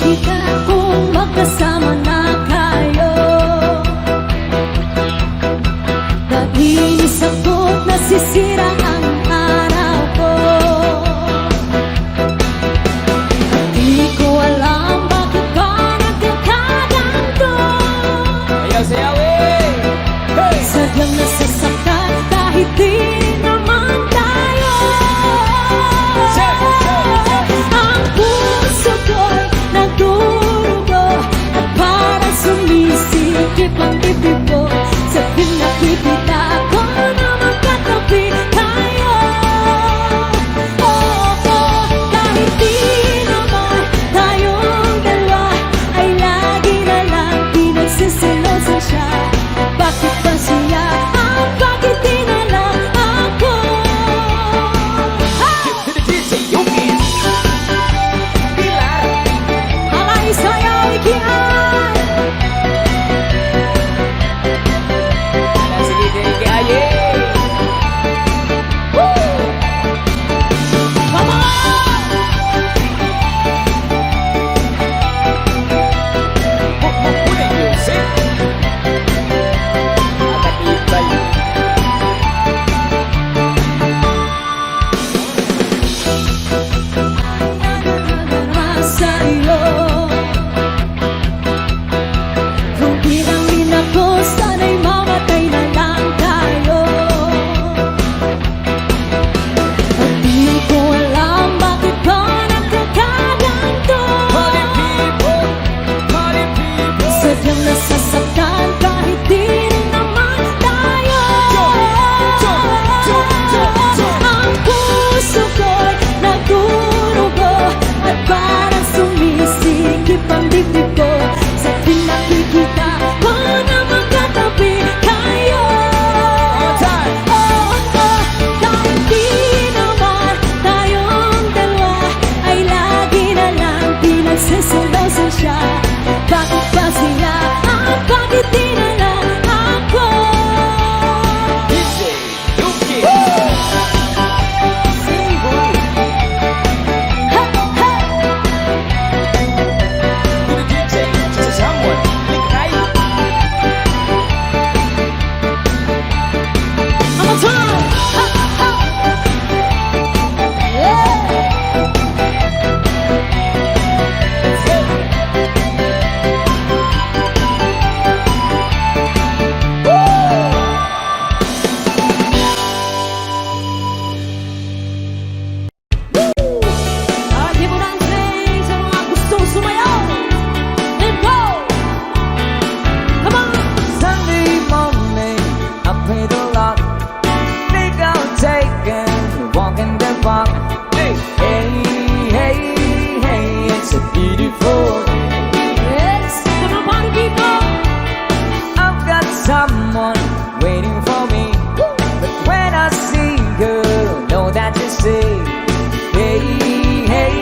kita kung magkasama na kayo. Nainis ako't nasisira ang araw ko. Di ko alam bakit ka nagkakaganto. Ayaw sayaw eh! Hey! Sadyang nasasaktan kahit di naman tayo. Ang puso ko'y nagdurugo at parang sumisikip ang bibig ko. Sa pinakikita ko na magkatabi tayo. Kahit di naman tayong dalawa ay lagi na lang pinagsisilosan siya. Bakit ba siya at bakit di na lang ako? To the DJ, Yungin! Pilar! Alay sayaw ikian. Sige, sige, aye! Come on! Muli music! Nakatibay! Sa iyo kung pinangin ako, sana'y mamatay na lang tayo. At di ko alam bakit ka nagkakaganto. Party people! Party people! Sadyang nasasaktan kahit di rin naman tayo. Ang puso ko'y nagdurugo at parang sumisikip ang dibdib ko. Sa pinakikita ko na magkatabi kayo. Kahit di naman tayong dalawa ay lagi na lang pinagsisilosan siya. Bakit ba sila at bakit di na lang ako? DJ, Yungin! Single! Ha, ha. To the DJ, to someone, click right! I'm a drum. Ha, ha. Yeah. Lagi mo ng train sa mga gustong sumayaw. And go! Come on! Sunday morning, I prayed a lot. Think I'll take and walk in the park. Hey, hey, hey, hey, it's a beautiful day. Yes! Come on, party people! I've got someone waiting for me. But when I see you, know that you see. Hey, hey,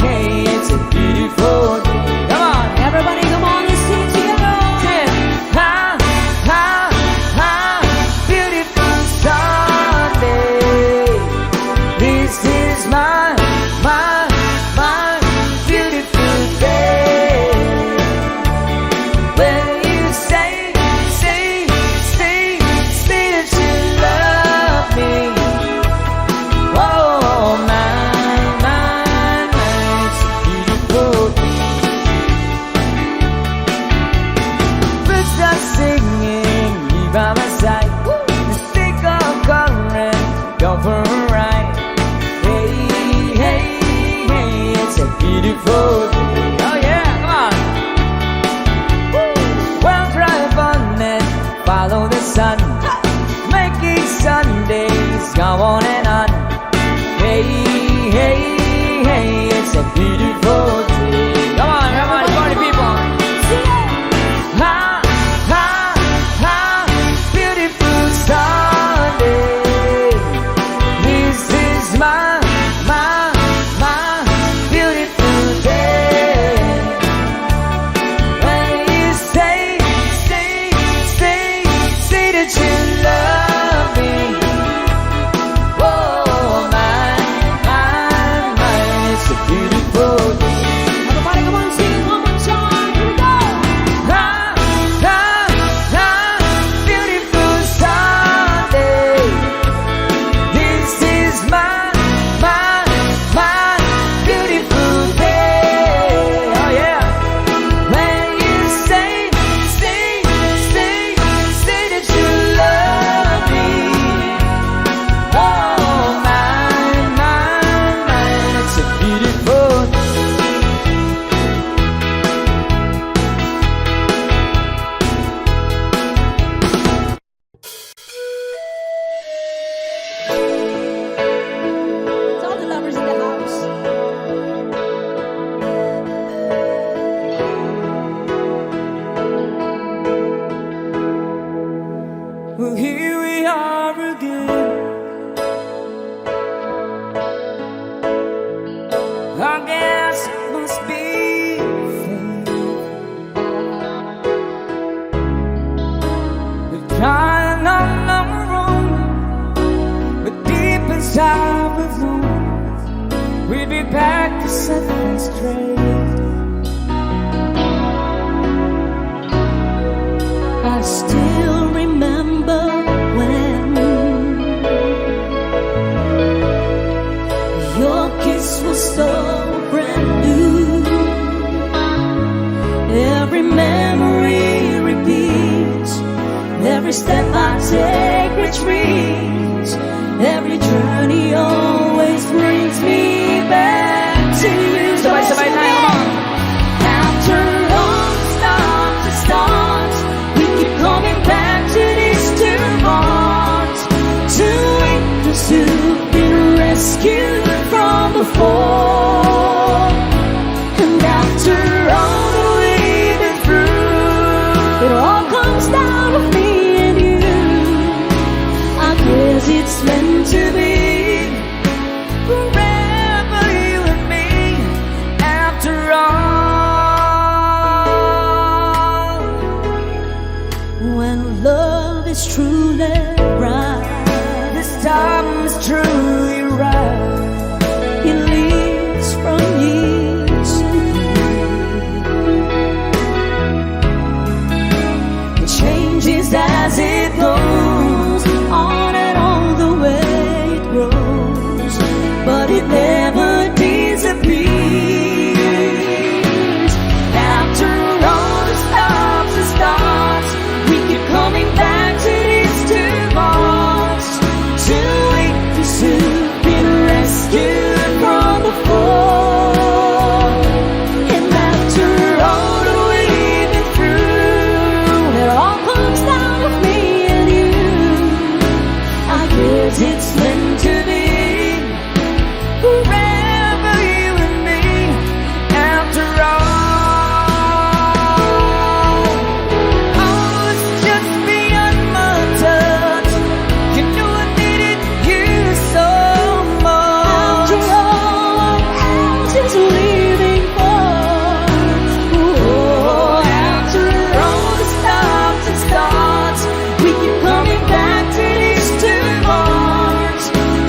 hey, it's a beautiful day. Come on, Everybody come on, let's sing together! ha, ha, ha, beautiful Sunday. This is my beautiful day. When you say that you love me. Oh, it's a beautiful day. Birds are singing, me by my side. Stick on current, go for a ride. Hey, hey, hey, it's a beautiful day. Oh yeah, come on. Well, drive on and follow the sun. Make it Sundays go on and on. Hey, hey, hey, it's a beautiful day. Come on, party people. Ha, ha, ha, beautiful Sunday. This is my beautiful day. When you say that you love me. Oh, my, it's a beautiful day. dreams. Every journey always brings me back to you. Sabay-sabay tayo, come on. After all the stops and starts, we keep coming back to these two bonds. Two angels who've been rescued from the fall. And after all that we've been through, it all comes down to me and you. I guess it's meant to be. Forever you and me. After all, When love is truly right, this time is truly right. it leads from years to years. It changes as it goes on and on the way it grows, but it never disappears. After all the stops and starts, we keep coming back to these two bonds. Two angels who've been rescued from the fall. And after all that we've been through, it all comes down to me and you. I guess it's meant to be. Forever you and me. After all, oh, it's just beyond my touch. You know I needed you so much. After all else is leaving for. Oh, After all the stops and starts, we keep coming back to these two bonds.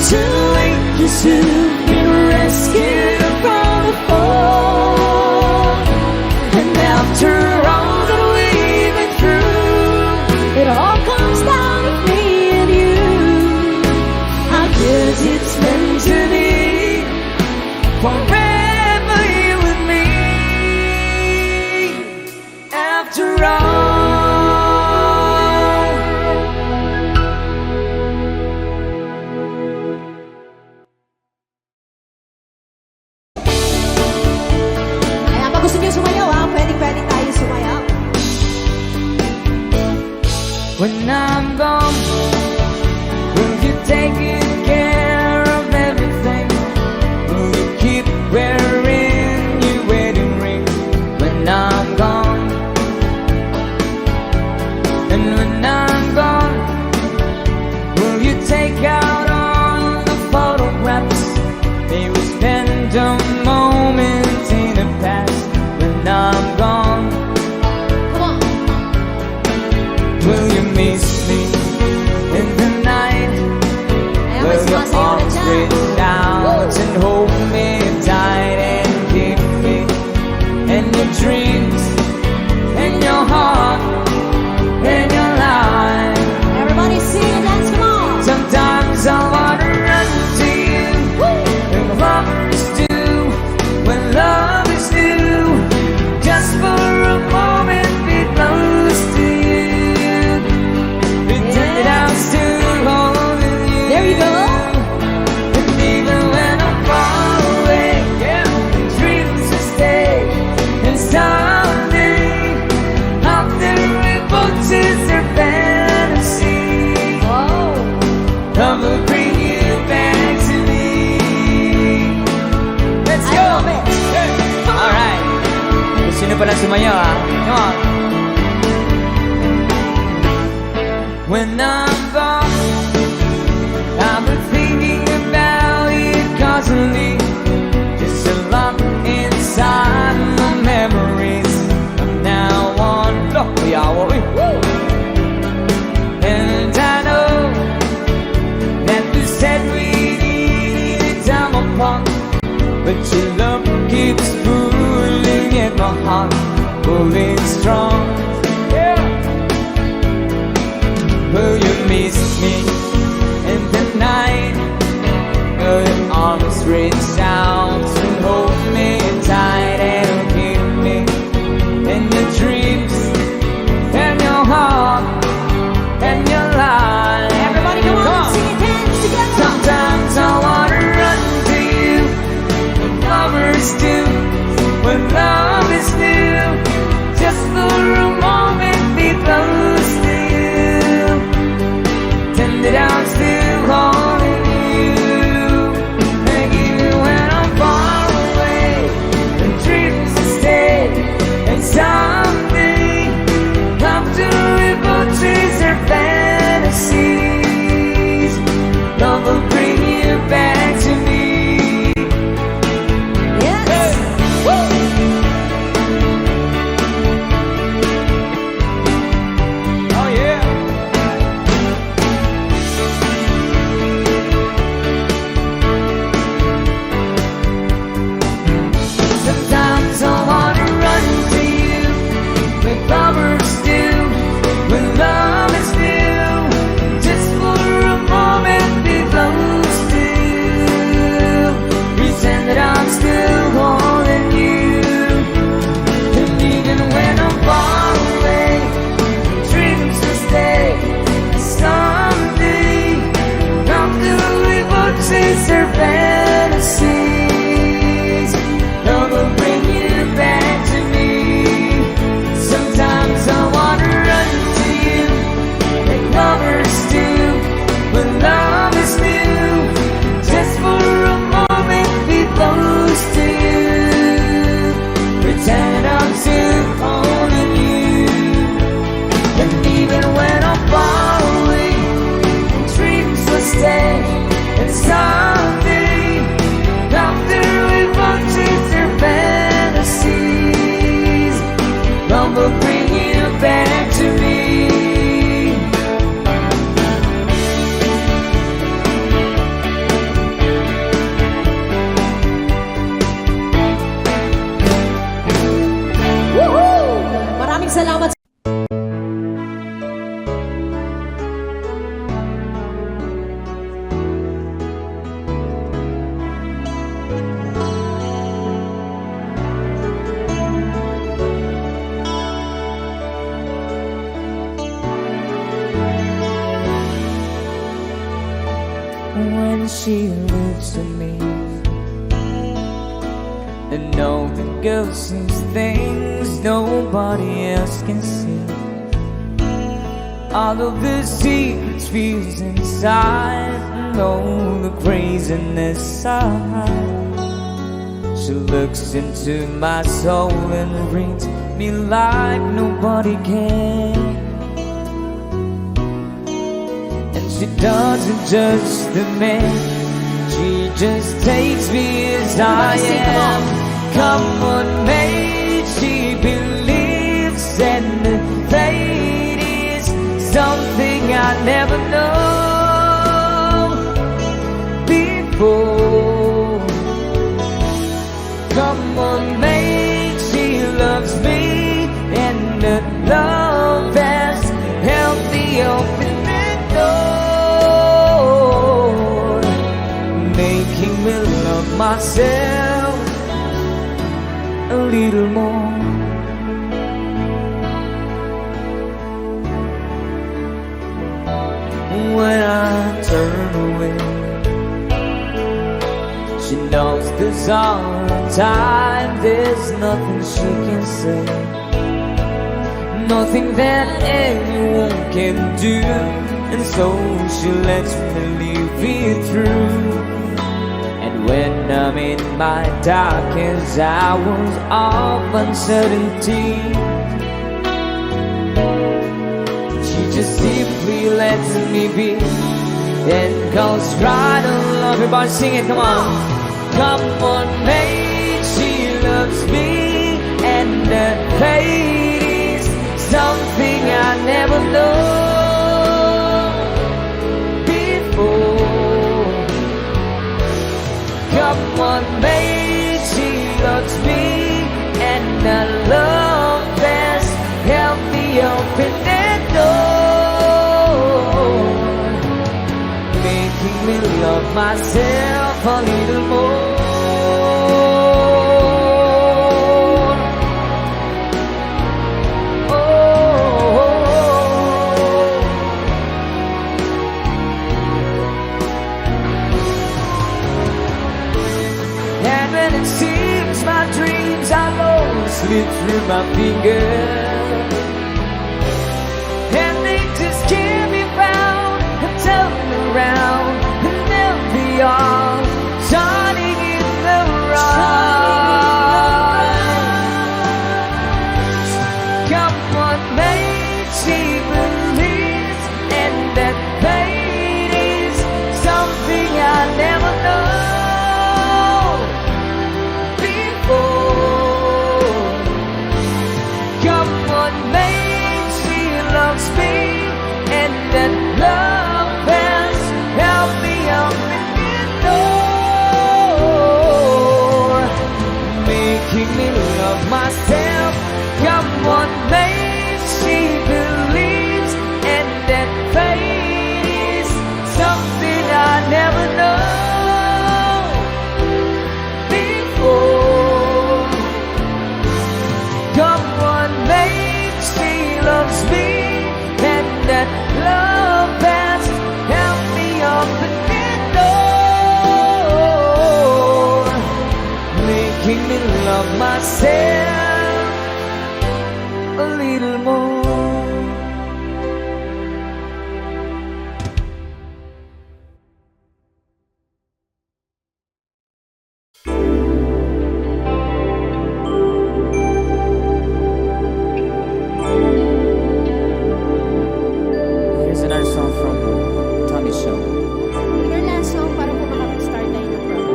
Two angels who've been rescued from the fall. And after all that we've been through, it all comes down to me and you. I guess it's meant to be. forever you and me. After all. Kaya pag gusto niyo sumayaw pwede tayo sumayaw. When I'm gone, will you take good care of everything? Will you keep wearing your wedding ring when I'm gone? And when I'm gone, will you take out all the photographs? They will spend a moment in the past when I'm gone. Come on. Will you miss me in the night? Ayan, may Will your sumasayaw na arms dyan. reach out and hold me tight and keep me in your dreams, in your heart, in your life? Everybody sing and dance, come on. Sometimes I wanna run to you, when lovers do, when love is new, just for a moment be close to you. Pretend that I'm still holding you. There you go. And even when I'm far away, yeah, dreams will stay. And someday, after we both choose our fantasy, Oh. love will bring you back to me. Let's I go! love it. Alright. Sino pala sumayaw, ha? Come on. When I'm gone, I've been thinking about you constantly. Just a lot inside my memories. From now on, look, we are what we. And I know that we said we needed time apart, but your love keeps pulling at my heart, pulling strong. Yeah. Will you miss me in the night? Will your arms reach out and hold me tight and keep me in your dreams, and your heart, and your life? Everybody still calling you. And even when I'm far away, the dreams will stay. And someday, after we both chase their fantasies, love will bring you back to me. Yes! Oh yeah. Sometimes I wanna run to you, like lovers do, when love is new. Just for a moment, be close to you. Pretend that I'm still calling you, and even when I'm far away, dreams will stay. Someday, after we both chase our fantasies, love will bring you back to me. Sometimes I wanna run to you, like lovers do, when love is new. Just for a moment, be close to you. Pretend I'm still calling you. And even when I'm far away, dreams will stay. And someday, after we both chase their fantasies, love will bring you back to me. Woohoo! Maraming salamat. When she looks at me, and know the girl sees things nobody else can see. All of the secrets feels inside, and all the craziness I hide. She looks into my soul and reads me like nobody can. She doesn't judge the man, she just takes me as I am. Come on, mate, she believes that the fate is something I never know before. Come on, mate, she loves me, and the love has helped me open the door, making me love myself a little more. When I turn away, she knows there's all the time, there's nothing she can say, nothing that anyone can do, and so she lets me live it through. And when I'm in my darkest hours of uncertainty, she just simply lets me be, and goes right along. Everybody sing it, come on. Come on, mate, she loves me, and the fate is something I never know before. Come on, mate, she loves me, and the love has helped me open that door, making me love myself a little more. And when it seems my dreams are low, slip through my fingers, and they just can't be found, I turn around love myself a little more. Here's another song from Tommy Show. Your last song para po makapag-start tayo ng program.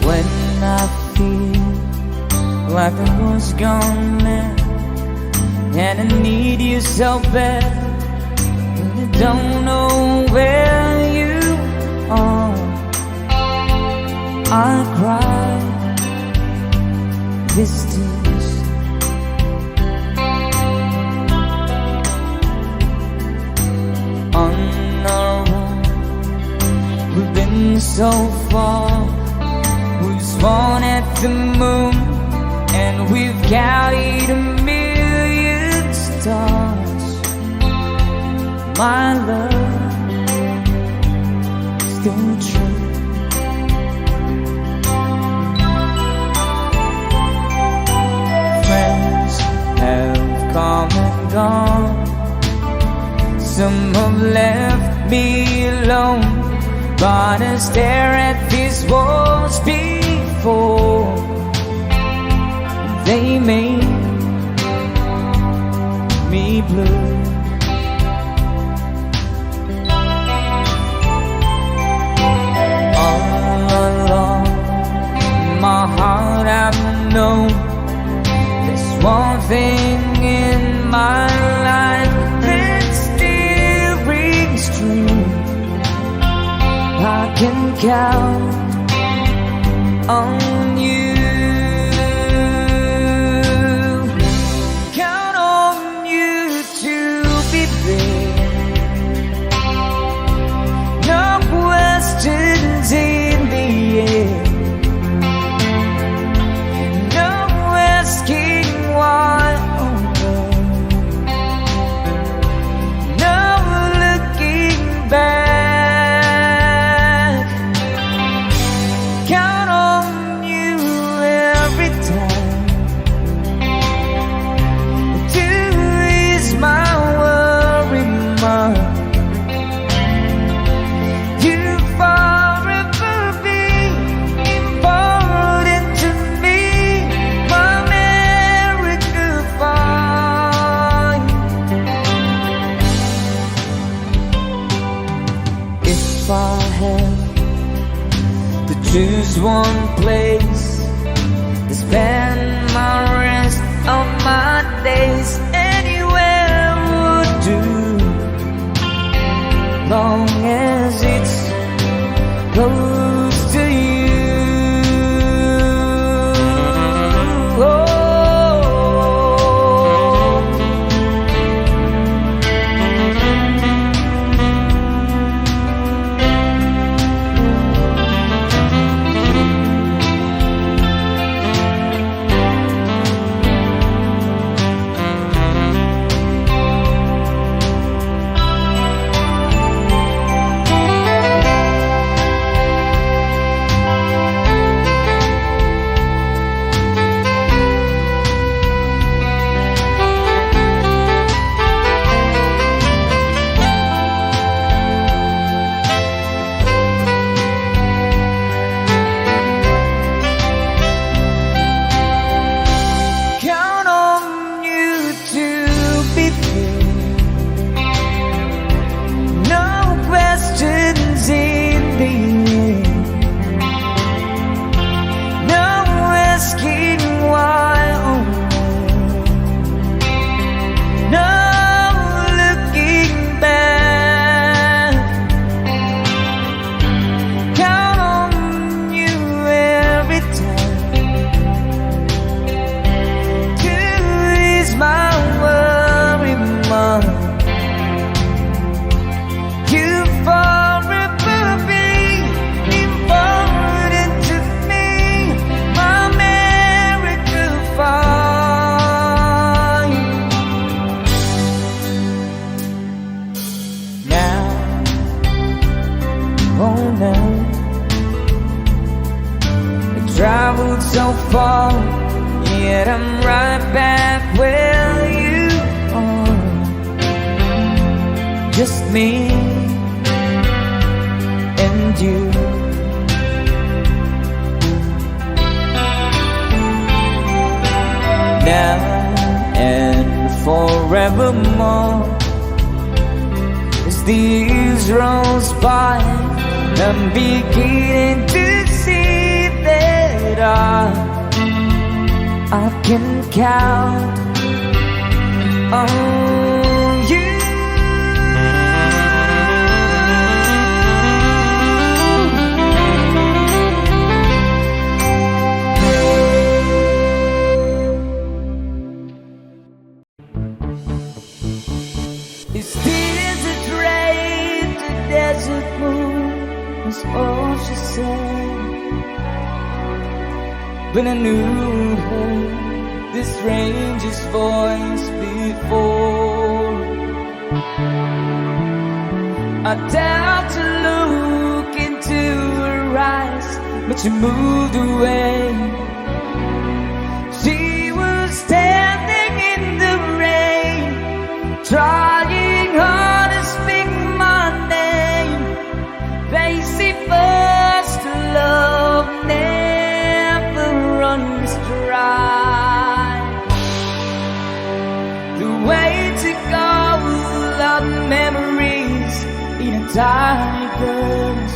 When I feel like I was gone mad, and I need you so bad, and I don't know where you are, I cry these tears. On our own, we've been so far. We've sworn at the moon, and we've counted a million stars. My love, still true. Friends have come and gone. Some have left me alone, but I stare at these walls before they made me blue. All along my heart I've known there's one thing in my life that still rings true. I can count on you. Count on you to be there. No questions in the air. No asking why. No looking back. Count on you traveled so far, yet I'm right back where you are. Just me and you. Now and forevermore, as the years rolls by, I'm beginning to see that I can count on you. Is this a train to desert moon? That's all she said. When I knew her, this stranger's voice before, I dared to look into her eyes, but she moved away. She was standing in the rain, trying hard to speak my name. They say first love never runs dry. The way to go of memories in a tiny girls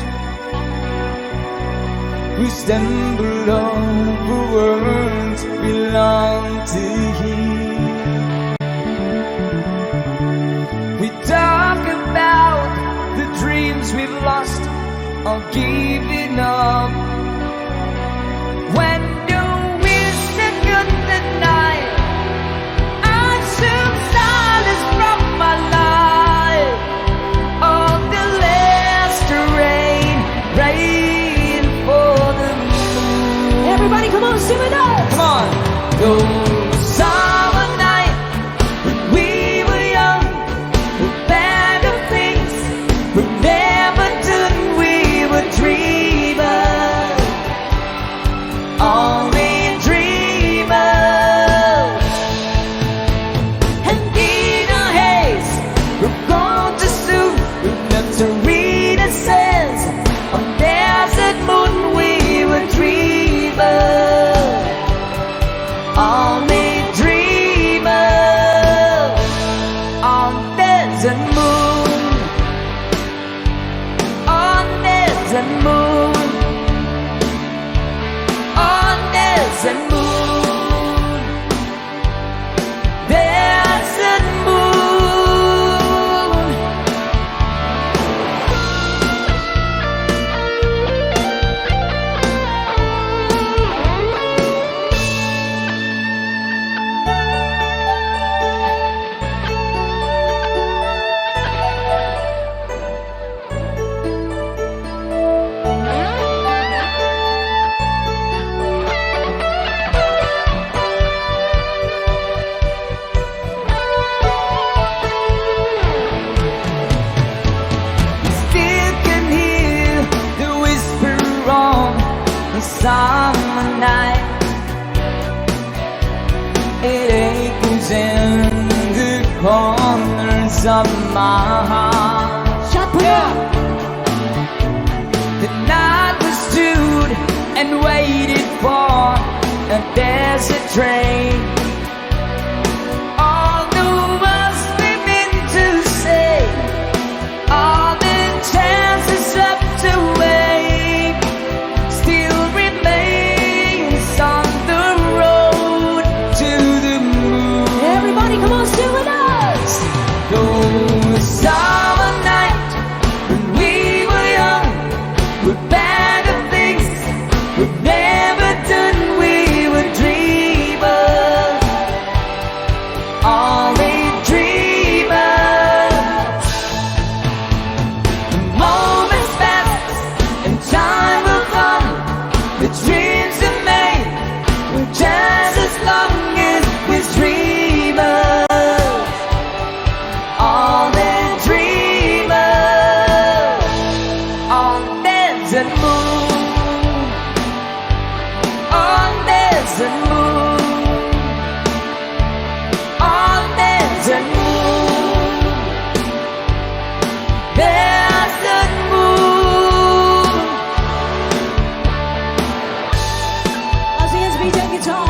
who stumble over words belong to him. We talk about the dreams we've lost or given up. When the wind second the night, I took silence from my life. Oh, the last rain, rain for the moon. Everybody come on, sing with us. Come on. Those summer nights when we were young, we bag of things we never done, we were dreamers, only dreamers. And in a haze, we're gone too soon, we've left to read it says, on desert moon we were dreamers, only dreamers, on desert moon, on desert moon, on desert moon, desert moon. Still can hear the whisper on the summer night. It echoes in the corners of my heart. Shut up. The night we stood and waited for a desert train. All the words we meant to say, all the chances left to wait, still remains on the road to the moon. Everybody come on, sing with us. Those summer nights when we were young, we bag of things we've never done, we were dreamers. desert moon, on desert moon, desert moon. Once again, speech and guitar.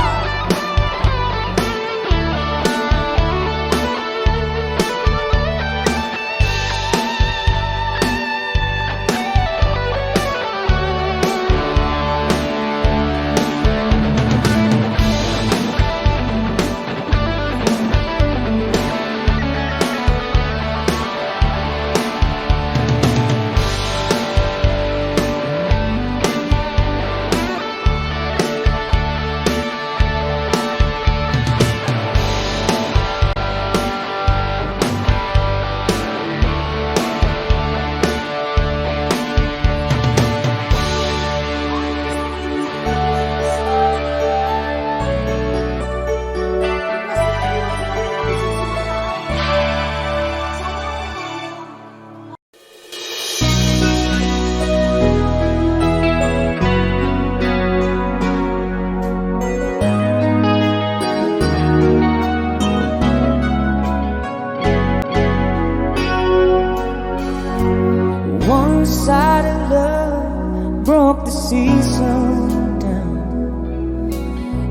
One-sided love broke the season down,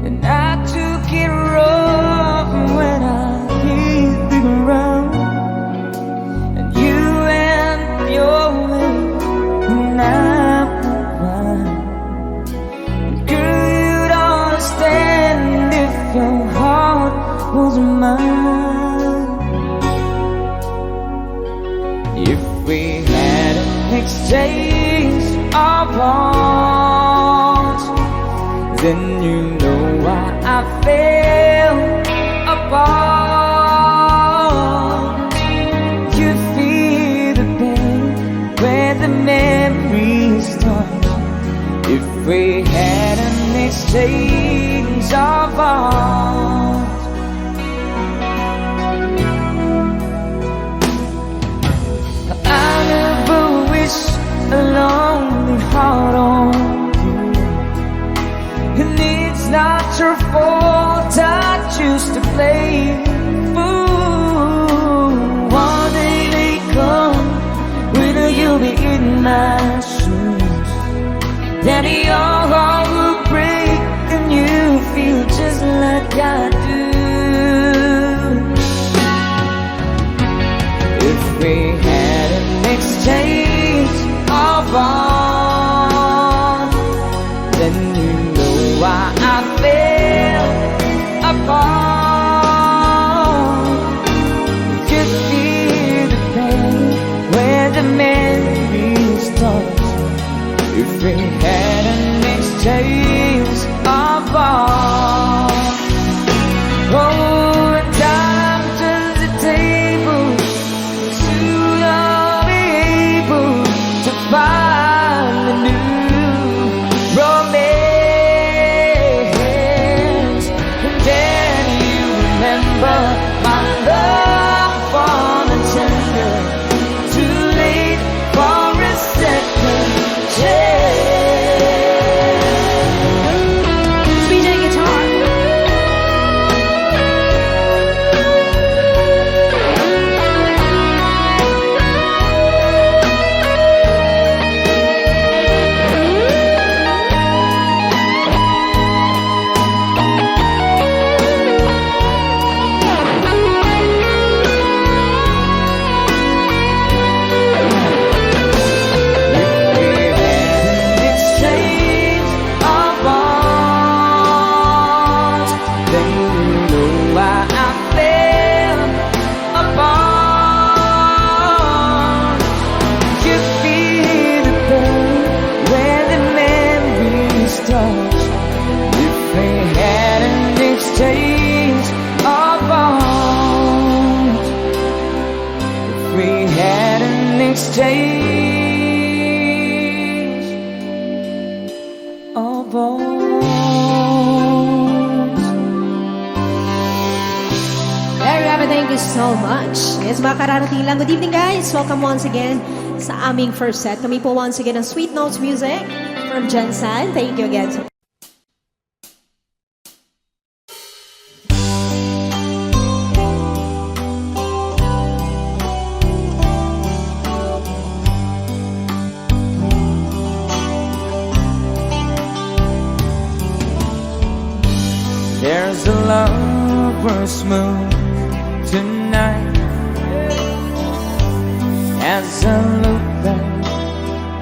and I took it rough when I hit the ground. And you went your way, and I went mine. Girl, you'd understand if your heart was mine. If we had an exchange of hearts, then you know why I fell apart. You feel the pain where the memories start. If we had an exchange of hearts, a lonely heart on you, and it's not your fault I choose to play fool. One day they come when you'll be in my shoes, then your heart will break and you feel just like I do. If we had an exchange of all, then you know why I fell apart. You feel the pain where the memories start. If we had an exchange of all, oh, and time turns the tables, soon I'll be able to find a new romance. And then you remember my love for the tender, too late for a second chance. Speech and guitar. Exchange of bonds. If we had an exchange of bonds. There you have it. Thank you so much. Yes, mga kararating lang. Good evening, guys. Welcome once again sa aming first set. Kami po once again ng Sweet Notes Music from Jensen. Thank you again. There's a lover's moon tonight. As I look back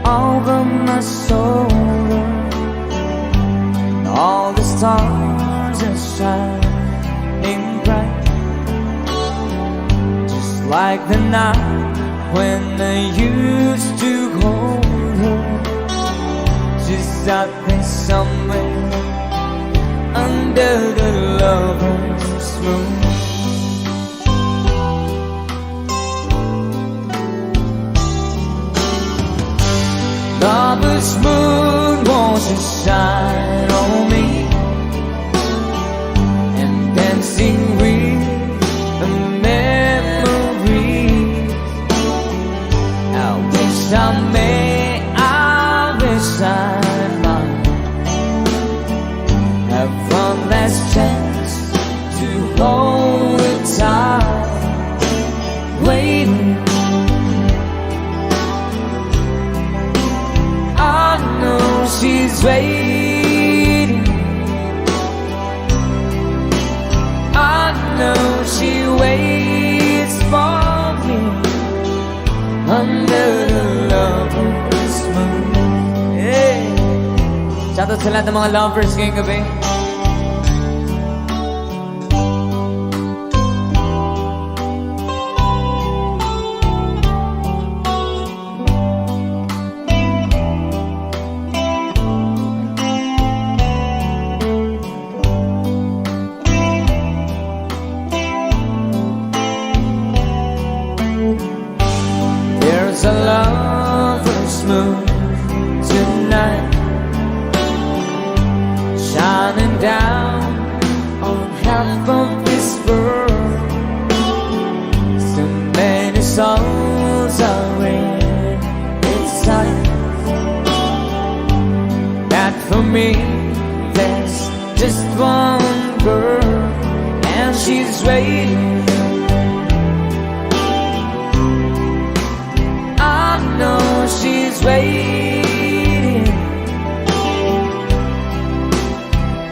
over my soul, all the stars are shining bright, just like the night when I used to hold her. She's out there somewhere under the lover's moon. Lover's moon wants to shine on me, and dancing with the memories. I wish I might have one last chance to hold it tight, waiting. I know she's waiting. I know she waits for me under the lover's moon. Hey! Shoutout sa lahat ng mga lovers ngayong gabi. There's a lover's moon tonight, shining down on half of this world. So many souls are in its sight. That for me, there's just one girl, and she's waiting. I know she's waiting.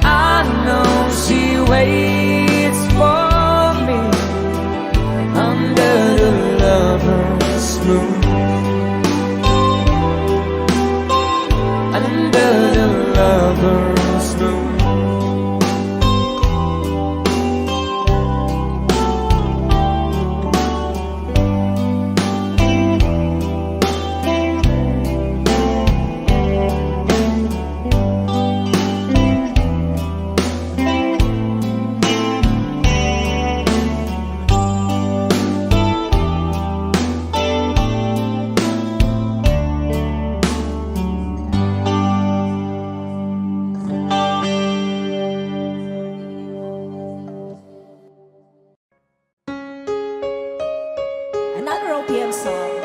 I know she waits for me under the lover's moon. Under the lover's moon. Another OPM song.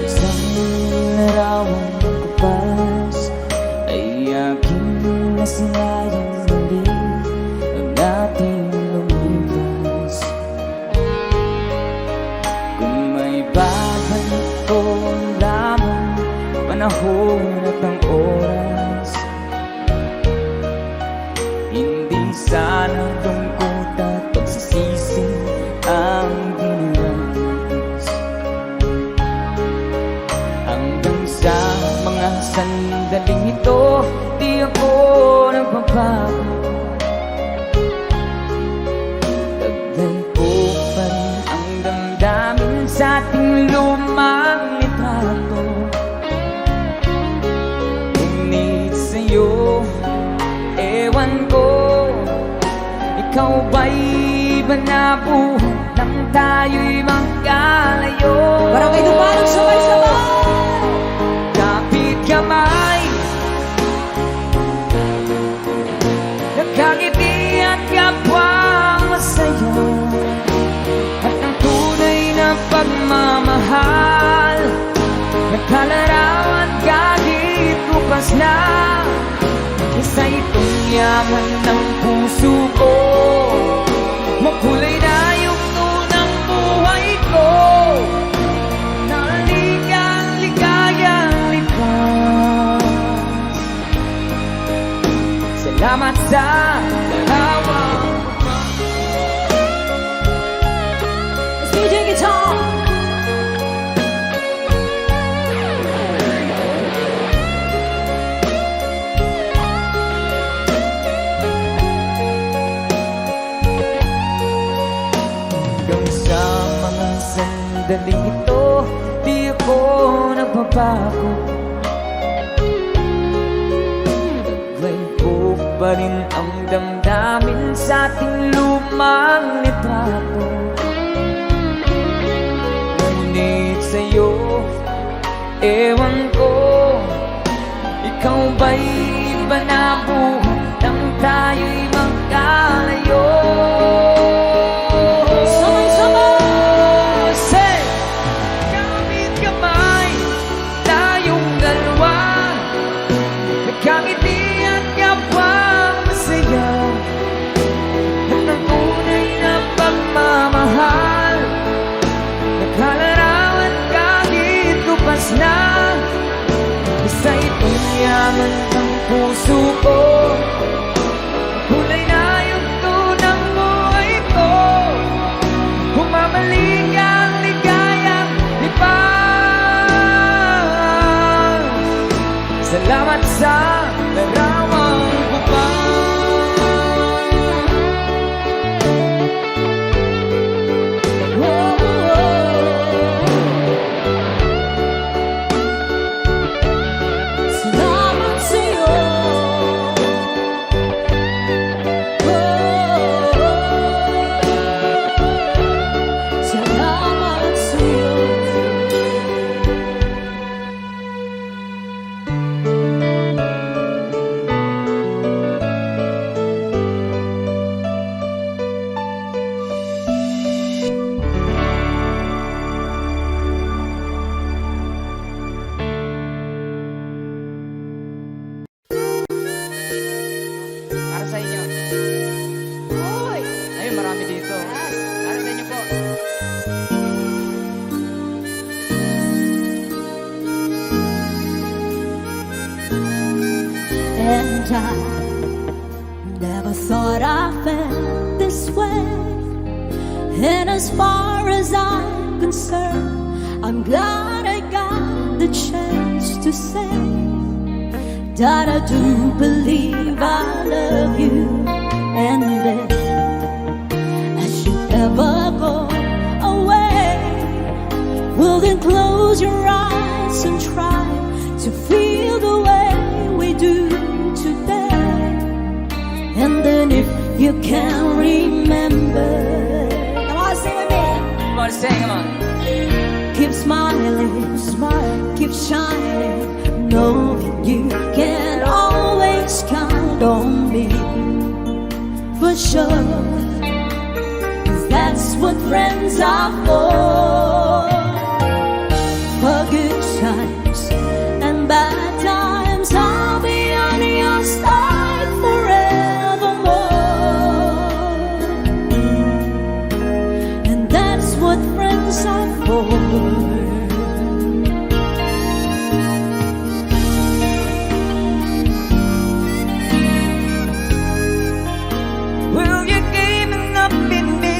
Isang larawang magkapas ay aking nasilayang muli ang ating lumipas. Kung may babalik ko lamang panahon at ang oras, hindi sana lungkot at pagsisisi ang dinaranas. Hanggang sa mga sandaling ito, di ako nagbabago. Taglay ko pa rin ang damdamin sa ating lumang litrato. Ngunit sa'yo, ewan ko, ikaw ba'y iba na buhay nang tayo'y magkalayo? Barangay Dumarang sabay-sabay. Kapit kamay, nakangiti at kapwang masaya, at ang tunay na pagmamahal sa larawan. Let's DJ guitar. Hanggang sa mga sandaling ito, di ako nagbabago. Taglay ko pa rin ang damdamin sa ating lumang litrato. Ngunit sa'yo, ewan ko, ikaw ba'y iba na buhay nang tayo'y magkalayo? Say, gamit kamay, tayong dalawa, nagkamiti at kapwang masaya, at ang tunay na pagmamahal, nagkalarawan kahit lupas na. Basta itong yaman ng puso ko, kulay na yugto ng buhay ko. Humamalik ang ligayang lipas. Salamat sa larawang ko pa. Salamat sa'yo. Salamat sa'yo. Para sa inyo. Hoy! Ayun, marami dito. Para sa inyo po. And I never thought I felt this way. And as far as I'm concerned, I'm glad I got the chance to say that I do believe I love you. And then, as you ever go away, well then close your eyes and try to feel the way we do today. And then if you can remember, come on, sing with me. Come on, sing, come on. Keep smiling, smile, keep shining, knowing you can always count on me. For sure, 'cause that's what friends are for. For good times and bad times, I'll be on your side forevermore. And that's what friends are for. Well, you gave up in me,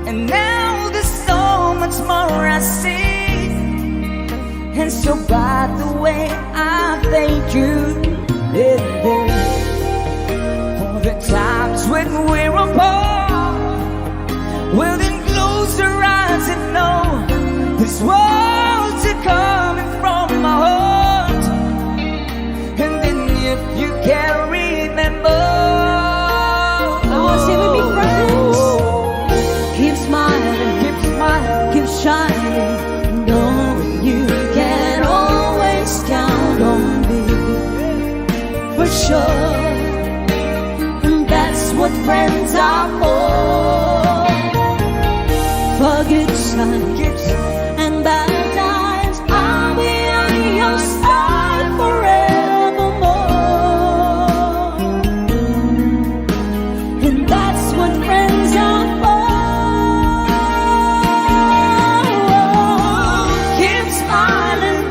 and now there's so much more I see. And so by the way, I thank you for the times when we're apart. Well, then close your eyes and know these words are coming from my heart. And then if you can remember, Sing with me, friends. Keep smiling, keep shining, knowing you can always count on me. For sure, and that's what friends are for. For good times and bad times, I'll be on your side forevermore. And that's what friends are for. Keep smiling,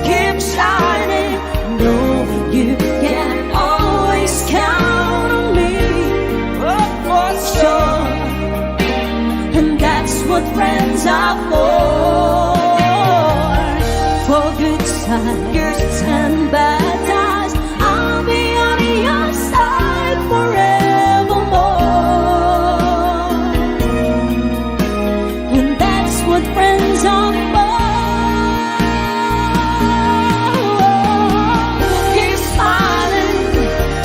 keep shining, knowing you can always count good times and bad times, I'll be on your side forevermore. And that's what friends are for. Keep smiling,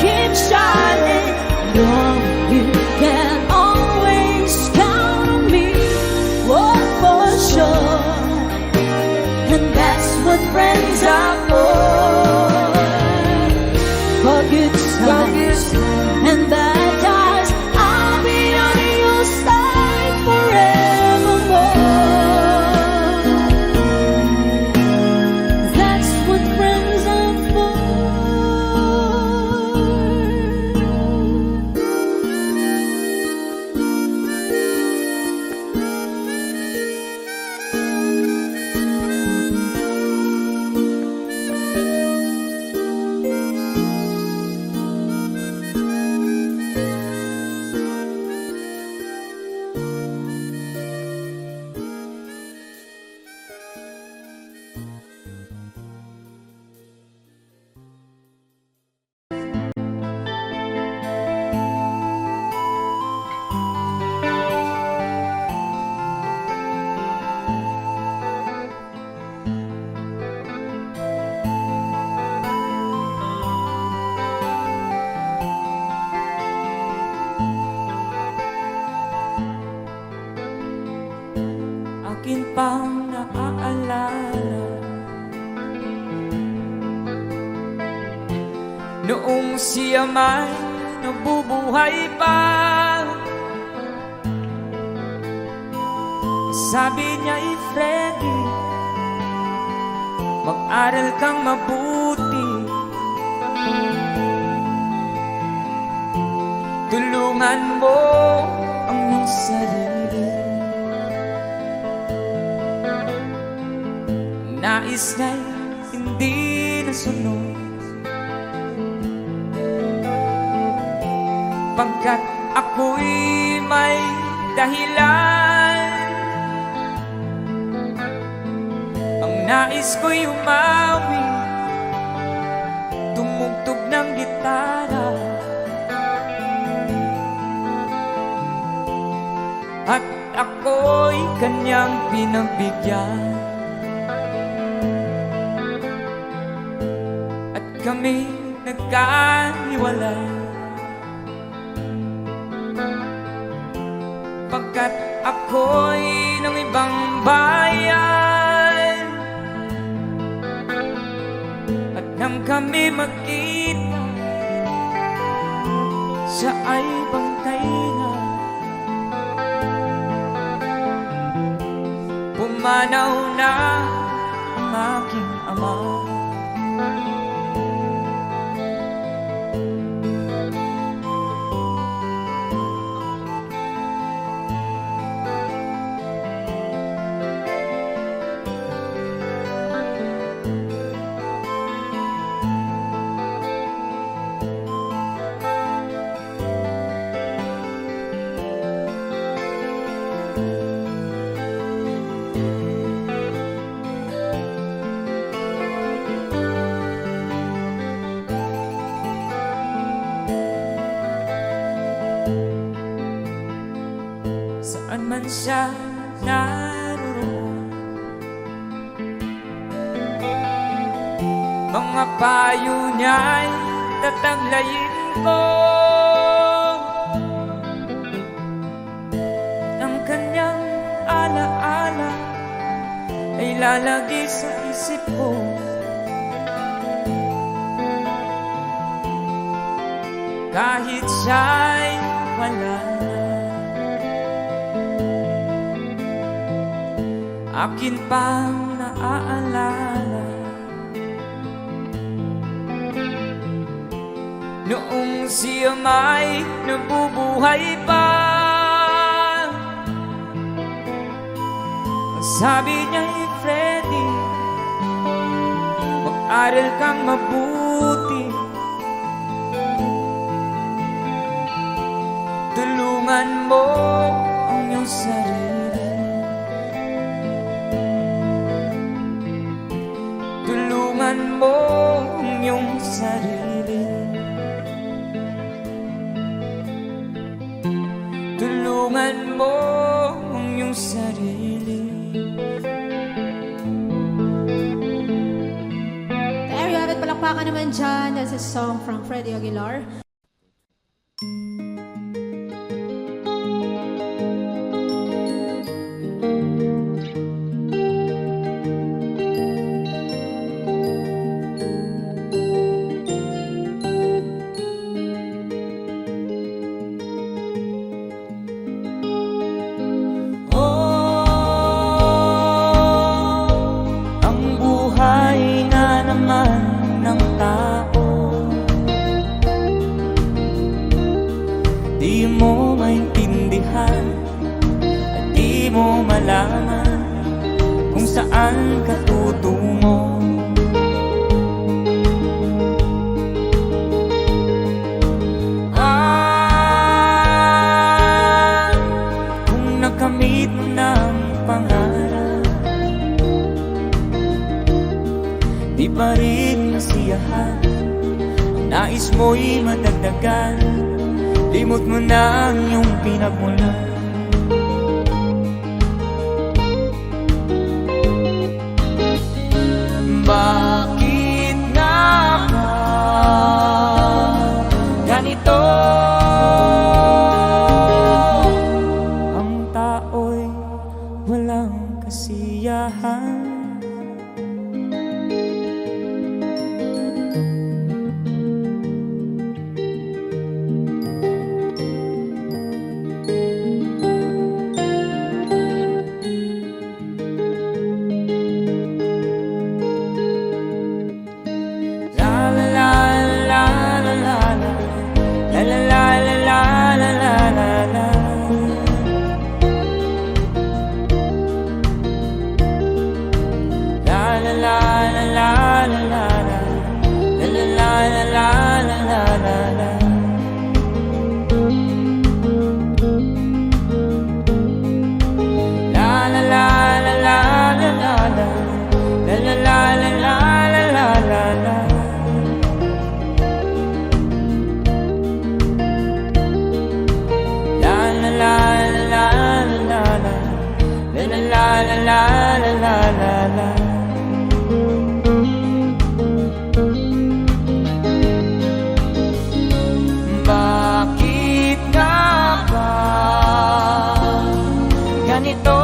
keep shining. Know you can always count on me, oh, for sure. And that's what friends are for. For good times and bad times, I'll be on your side forevermore. That's what friends are for. Akin pang naaalala noong siya may nabubuhay pa. Sabi niya, Freddy, mag-aral kang mabuti, tulungan mo ang iyong sarili. Nais na'y hindi nasunod, pagkat ako'y may dahilan. Ang nais ko'y umawi, tumugtog ng gitara, at ako'y kanyang pinagbigyan. At kami nagkahiwalay, pagkat ako'y ng ibang bayan. At nang kami magkita, siya ay bangkay na. Pumanaw na ang aking ama. Saan man siya naroon, mga payo niya'y tataglayin ko. Ang kanyang alaala ay lalagi sa isip ko. Kahit siya'y wala na, akin pang naaalala noong siya may nabubuhay pa. Sabi niya, Freddy, mag-aral kang mabuti, tulungan mo ang iyong sarili. Tulungan mo ang iyong sarili. Tulungan mo ang iyong sarili. There you have it, palakpakan naman dyan. That's a song from Freddie Aguilar. Ang buhay nga naman ng tao, di mo maintindihan at di mo malaman kung saan ka tutungo. Kung nakamit mo ng pangarap, di pa rin masiyahan. Ang nais mo'y madagdagan, limot mo na ang iyong pinagmulan. Bakit nga ba ganito? Ang tao'y walang kasiyahan. Bakit nga ba ganito?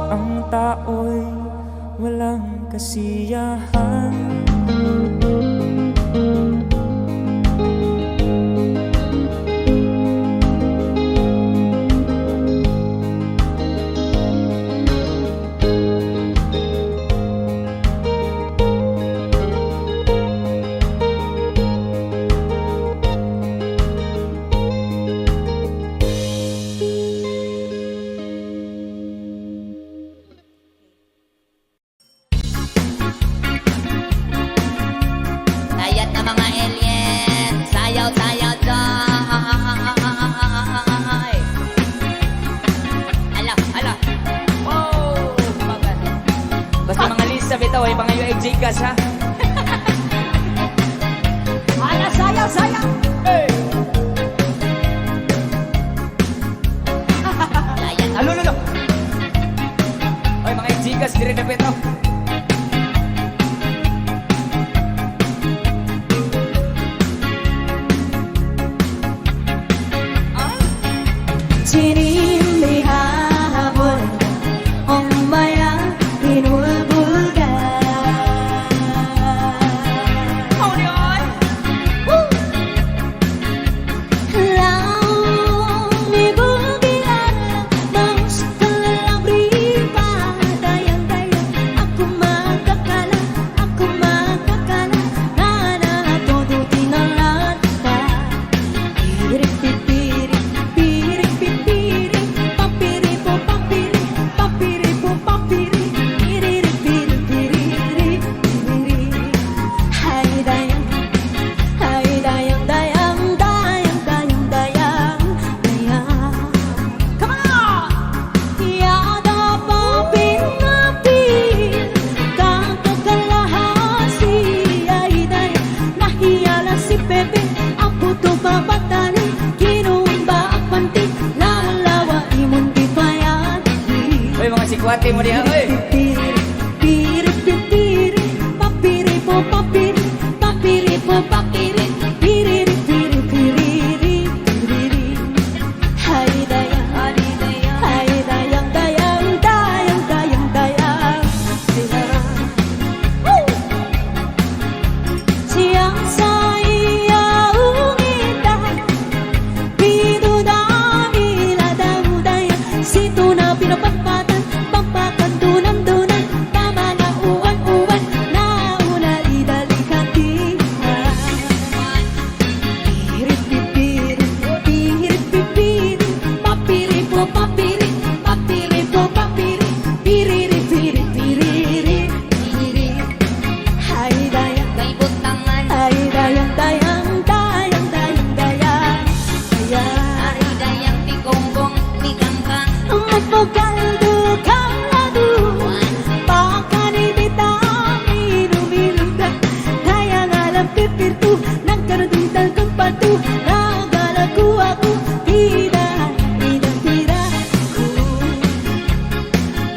Ang tao'y walang kasiyahan. Sayat na mga alien, sayaw-sayaw joy. Ala. Wow! Basta mga Lisa bitaw ay pangayo ay Gcash ha. Ala, sayaw, sayaw! Hey! Sayat. Alo. Oy mga Gcash dire na bitaw. Sinilihabol ang mayang inulbulgan. Lang nibugilan, bangus kalalang riba. Dayang-dayang ako Uy, mga sikwate mo diha, uy. Piri, piri, papiri po, papiri, papiri po, papiri, piriri, piri, piriri, piriri. Hay dayang, hay dayang, dayang, dayang, dayang, dayang, dayang. Woo! Siyang sa iyaong ita, bidudami ladang-dayang, sito na pinapatpatan, pampakandunan-dunan, tama na uwan-uwan, nauna idalikatika. Pirit-pipirit, pirit-pipirit, papiri po, papiri, papiri po, papiri, piriri, piriri, piriri, piriri. Hay dayang, Kay butangan ay dayang, dayang, dayang, dayang, dayang, dayang. Ari dayang ti gonggong ti kangkang Ang magpagaldo kang lado, pakanibita, minumilunda, dayang alam pipirtu, nagkarundal kang patu, nagalaku ako, tida, tida, tida, ku.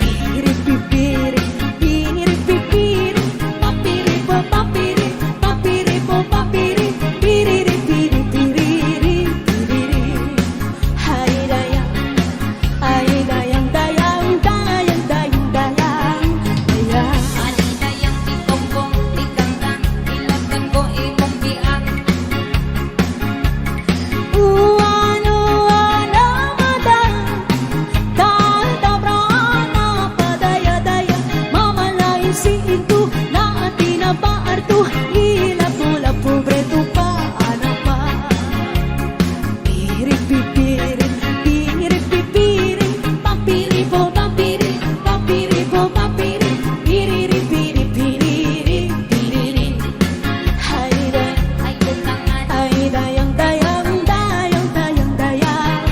Piripipiri, piripipiri, papiri po, papiri, papiri po, papiri, piriri, piri, piriri, piriri. Hay dayang, ay dayang, dayang, dayang, dayang, dayang, dayang. Ari dayang ti gonggong ti kangkang Ilagdan ko imong biak Uwan-uwan ang mata, tatabra-na padaya-daya, mamalayin si Intu, na tinabaarto, ilapu-lapu breto pa, ano pa. Piripipiri, piripipiri, papiri po, papiri, papiri po, papiri, piriri, piri, piriri, piriri. Hay dayang, Kay butangan ay dayang, dayang, dayang, dayang, dayang.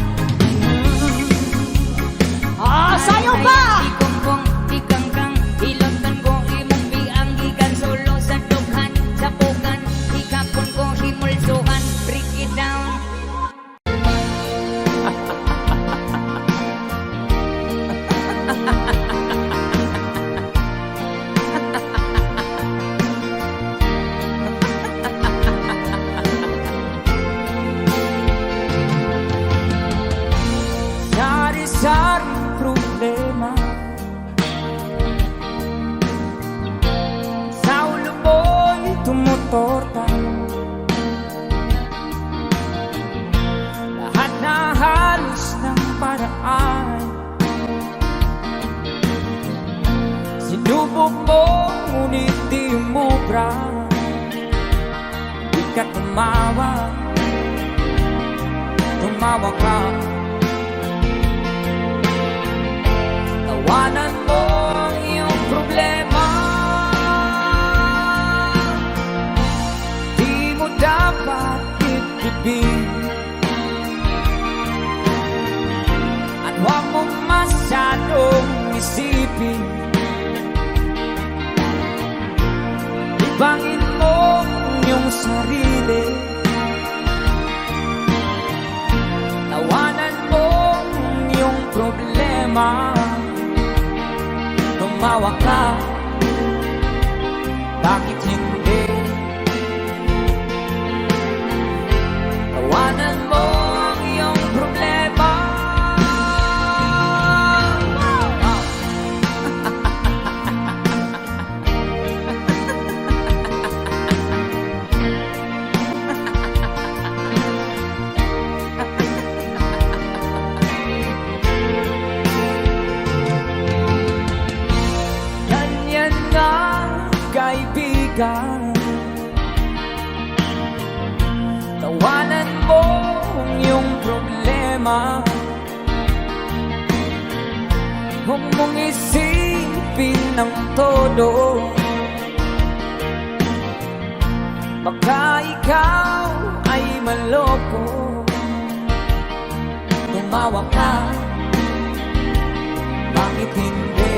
Ah, sayo pa! Ti gonggong ti kangkang Ilagdan ko imong biak Gikan solo sa dughan Sa pugan Ikapon ko himulsuhan Break it down Sari-sari problema Sa ulo mo'y tumutorta Lahat na halos ng paraan Sinubok mo, ngunit di umubra Di ka tumawa Tumawa ka Tawanan mo ang iyong problema Di mo dapat itibig At huwag mong masyadong isipin Ibangin mo ang iyong sarili Tawanan mo ang iyong problema Tumawa ka Bakit hindi? Tawanan mo ang iyong problema Ganyan nga kaibigan Tawanan mo ang iyong problema Huwag mong isipin ng todo Baka ikaw ay maloko Tumawa ka Bakit hindi?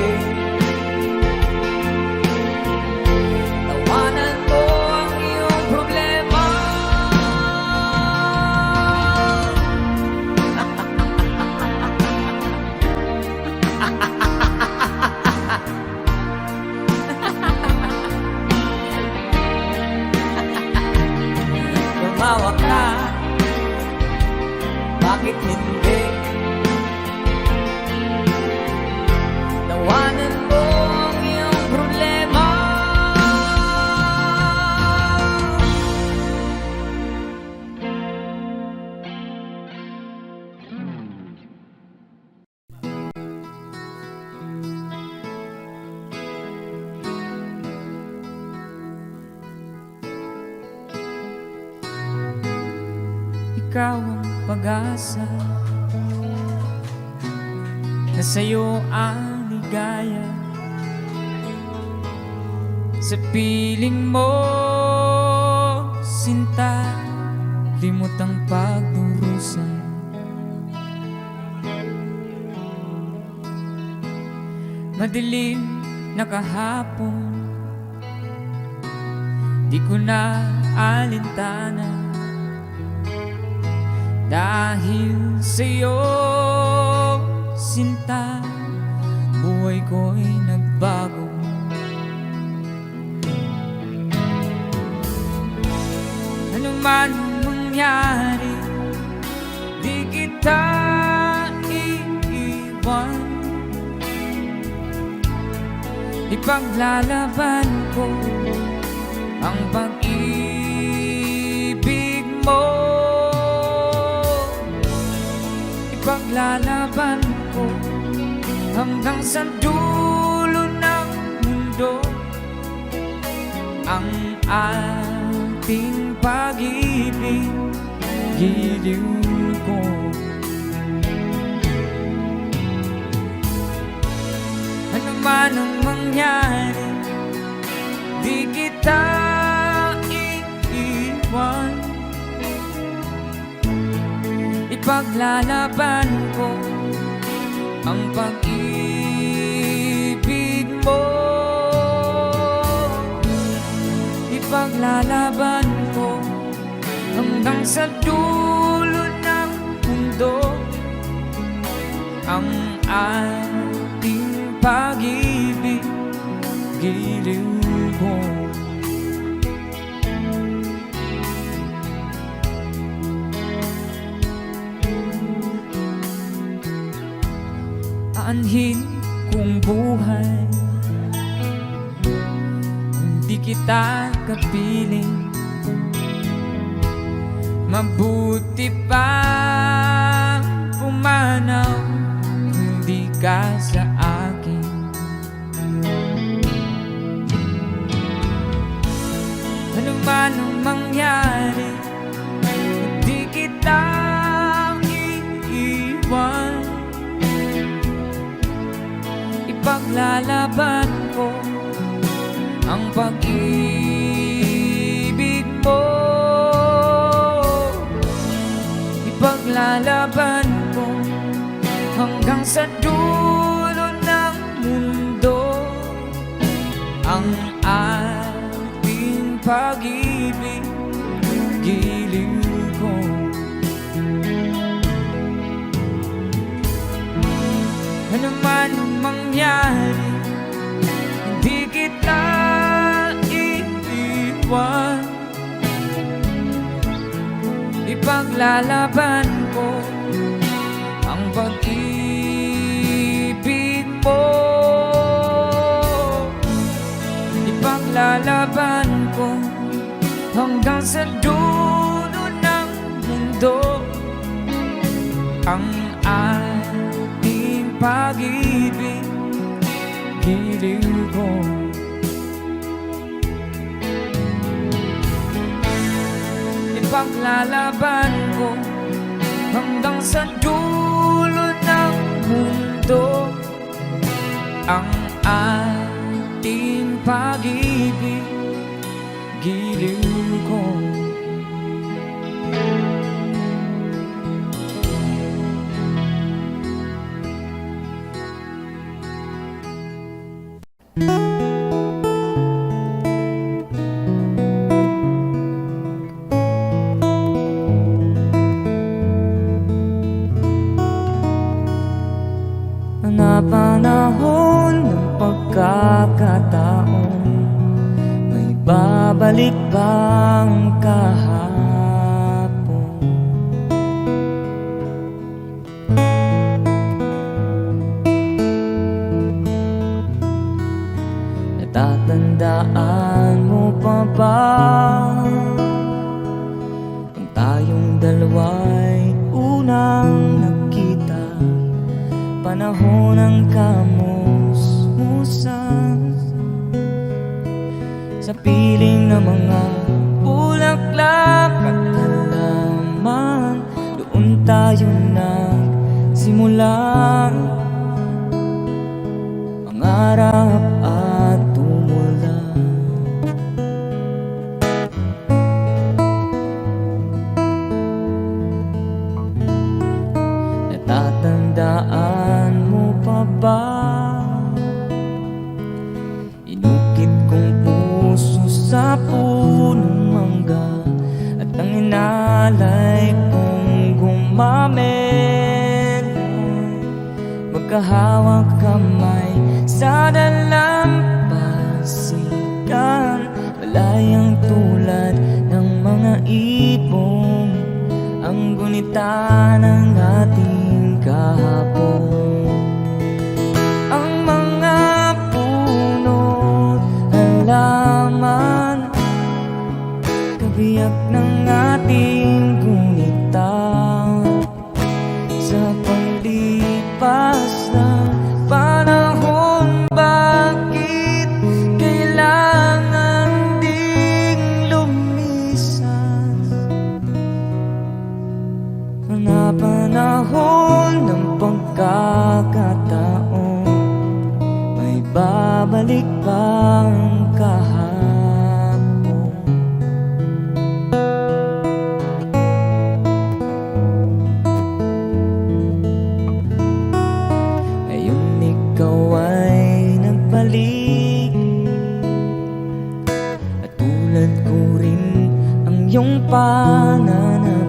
Tawanan mo ang iyong problema ikaw ang pag-asa, na sa'yo ang ligaya. Sa piling mo, sinta, limot ang pagdurusa. Madilim na kahapon, di ko na alintana, dahil sa'yo, sinta, buhay ko'y nagbago. Ano man mangyari, di kita iiwan. Ipaglalaban ko ang pag-ibig mo. Ipaglalaban ko hanggang sa dulo ng mundo ang ating pag-ibig, giliw ko. Ano man ang mangyari, di kita iiwan. Ipaglalaban ko ang pag-ibig mo. Ipaglalaban ko hanggang sa dulo ng mundo ang ating pag-ibig, giliw ko. Aanhin kong buhay, hindi kita kapiling. Mabuti pa pumanaw, hindi ka sa akin. Ano man ang mangyari, hindi kita iiwan. Ipaglalaban ko ang pag-ibig mo. Ipaglalaban ko hanggang sa dulo ng mundo ang ating pag-ibig, giliw ko. Ano man ang mangyari, hindi kita iiwan. Ipaglalaban ko ang pag-ibig mo. Ipaglalaban ko hanggang sa dulo ng mundo ang ating pag-ibig, giliw ko. Ipaglalaban ko hanggang sa dulo ng mundo ang ating pag-ibig, giliw ko. Napanahon ng pagkakataon, may babalik bang kahapon? Natatandaan mo pa ba nung tayong dalawa'y unang nagkita? Panahon ng kamusmusan sa piling ng mga bulaklak at halaman, gunita ng ating kahapon. Ang mga puno't halaman, kabiyak ng ating gunita. Sa paglipas ng panahon, bakit kailangan ding lumisan? Panahon ng pagkakataon, may babalik bang kahapon? Ngayon ikaw ay nagbalik, at tulad ko rin ang iyong pananabik.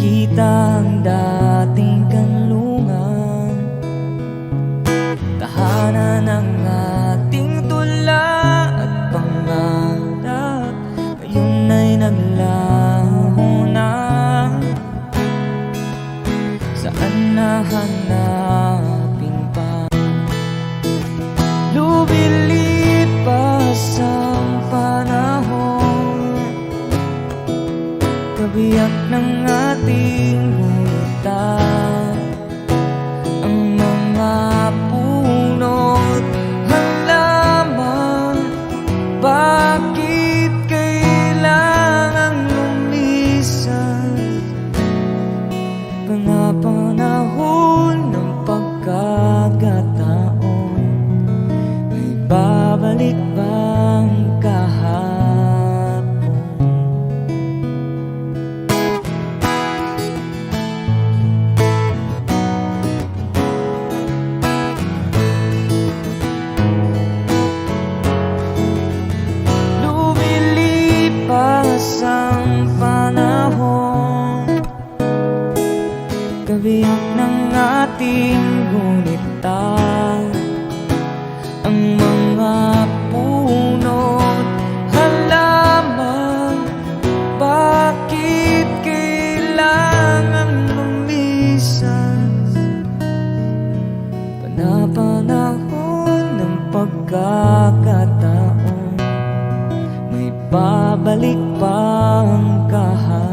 Makita ang dating kanlungan, tahanan ng ating tula at pangarap, ngayon ay naglaho na. Saan nahanapin pa? Lumilipas ang panahon, kabiyak ng ating gunita. Ang mga puno't halaman, bakit kailangan lumisan? Panahon ng pagkakataon, may babalik bang kahapon? Lumilipas ang panahon, kabiyak ng ating gunita. Ang mga puno't halaman, bakit kailangan lumisan? Panahon ng pagkakataon, may babalik bang kahapon?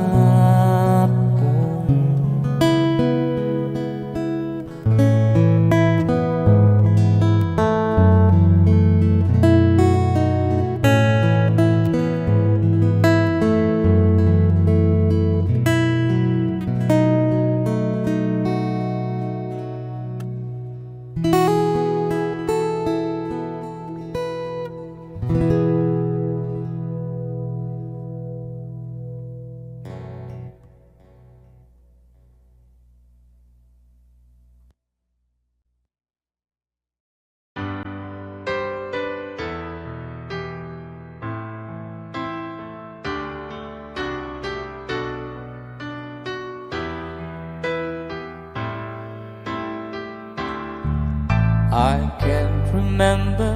I can't remember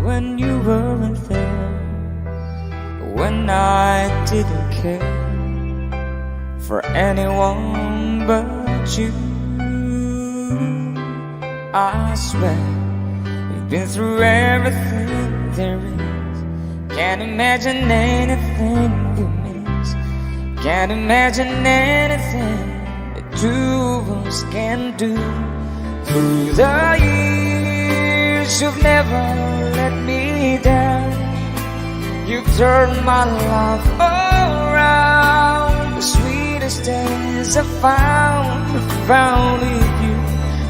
when you weren't there, when I didn't care for anyone but you. I swear we've been through everything there is. Can't imagine anything we miss. Can't imagine anything the two of us can do. Through the years, you've never let me down. You've turned my life around. The sweetest days I found with you.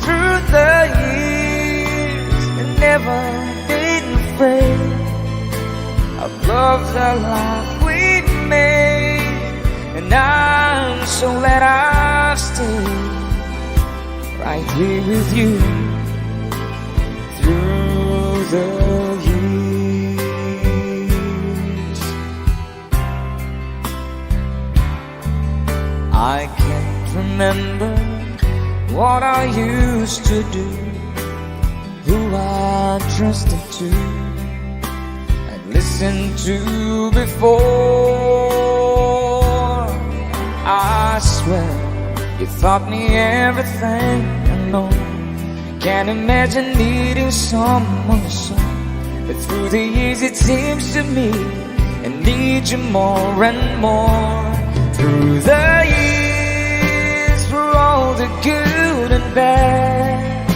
Through the years, I never didn't fade. I've loved the life we made, and I'm so glad I've stayed right here with you through the years. I can't remember what I used to do, who I trusted to and listened to before. swear you taught me everything I know. Can't imagine needing someone so. But through the years it seems to me I need you more and more. Through the years, for all the good and bad,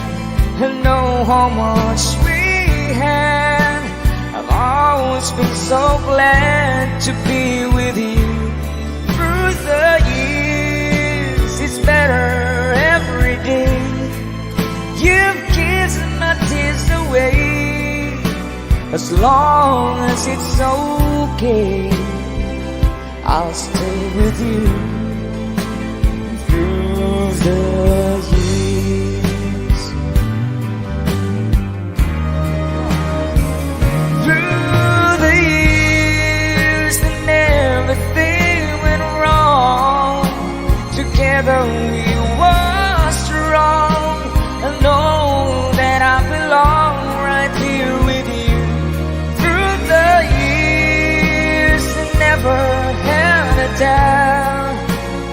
I know how much we had. I've always been so glad to be with you. Through the years, it's better every day. You've kissed my tears away. As long as it's okay, I'll stay with you through the years. Through the years, and everything went wrong. Together we were strong. I know that I belong right here with you. Through the years, I never had a doubt.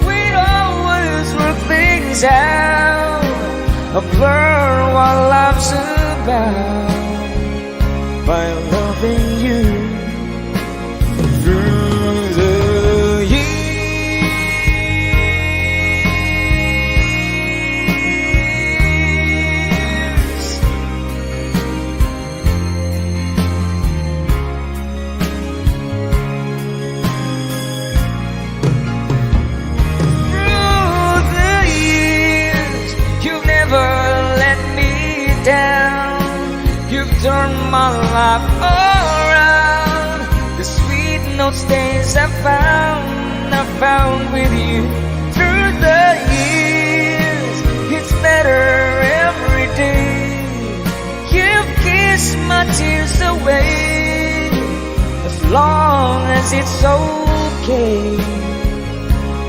We'd always work things out. I've learned what love's about by loving you. Through the turned my life around. The sweet notes days I found with you. Through the years, it's better every day. You've kissed my tears away. As long as it's okay,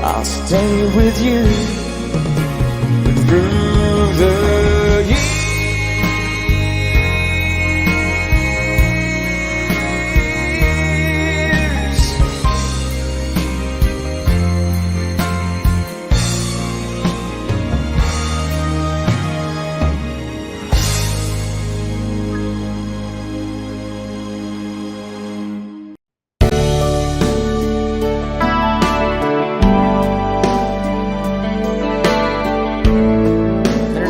I'll stay with you. Through the years.